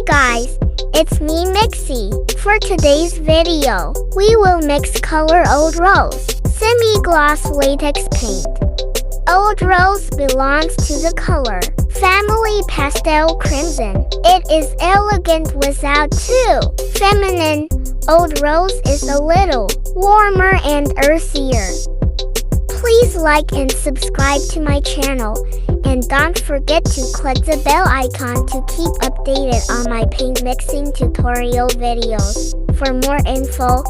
guys, it's me Mixie. For today's video, we will mix color OldRose semi-gloss latex paint. OldRose belongs to the color family pastel crimson. It is elegant without too feminine. OldRose is a little warmer and earthier. Please like and subscribe to my channel, and don't forget to click the bell icon to keep updated on my paint mixing tutorial videos. For more info,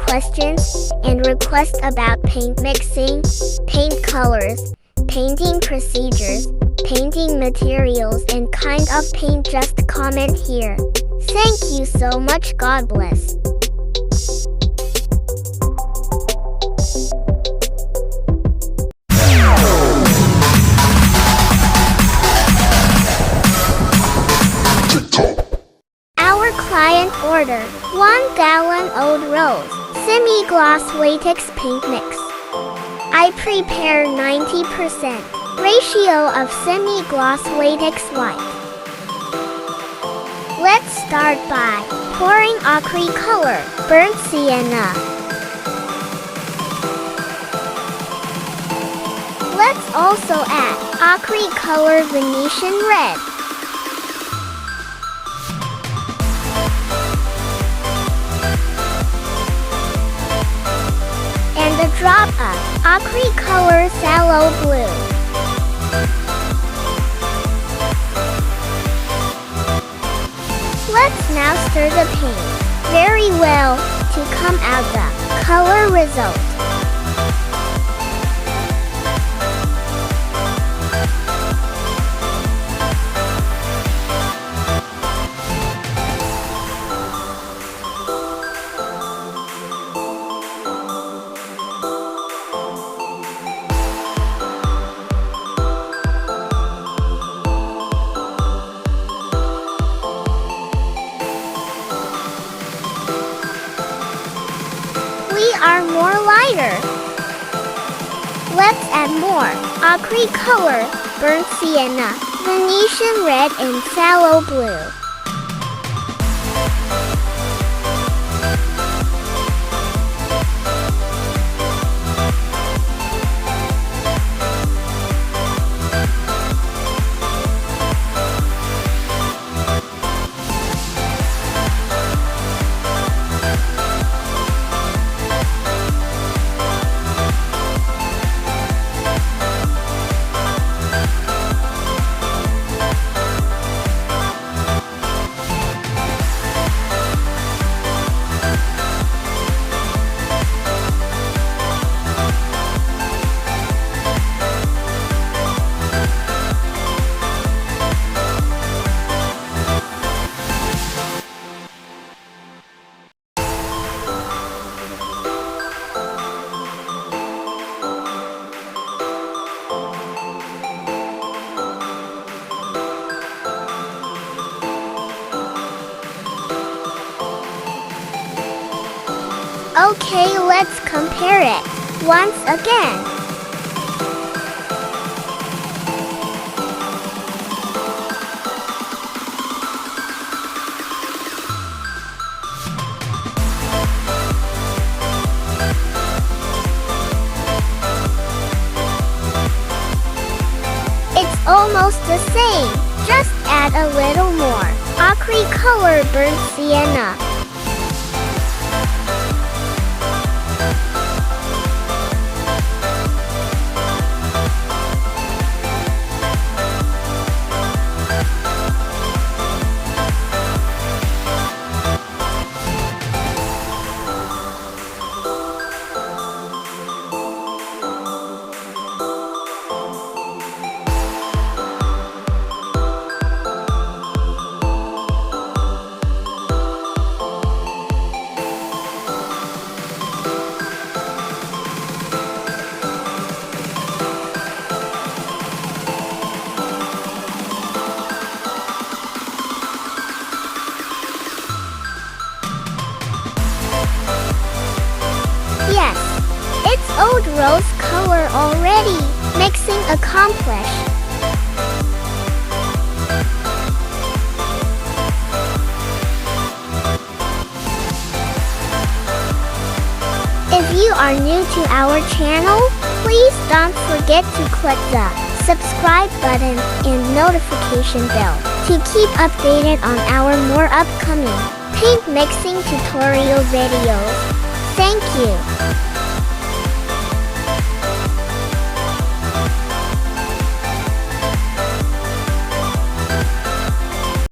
questions, and requests about paint mixing, paint colors, painting procedures, painting materials, and kind of paint, just comment here. Thank you so much. God bless. Our client ordered 1 gallon OldRose semi-gloss latex paint mix. I prepare 90% ratio of semi-gloss latex white. Let's start by pouring Acrylic color, burnt sienna. Let's also add Acrylic color Venetian red. And a drop of Acrylic color phthalo blue. Let's now stir the paint very well to come out the color result. We are more lighter. Let's add more Acrylic color, burnt sienna, Venetian red, and phthalo blue. Okay, let's compare it once again. It's almost the same, just add a little more Acrylic color, burnt sienna. Yes, it's OldRose color already. Mixing accomplished. you are new to our channel, please don't forget to click the subscribe button and notification bell to keep updated on our more upcoming paint mixing tutorial videos. Thank you.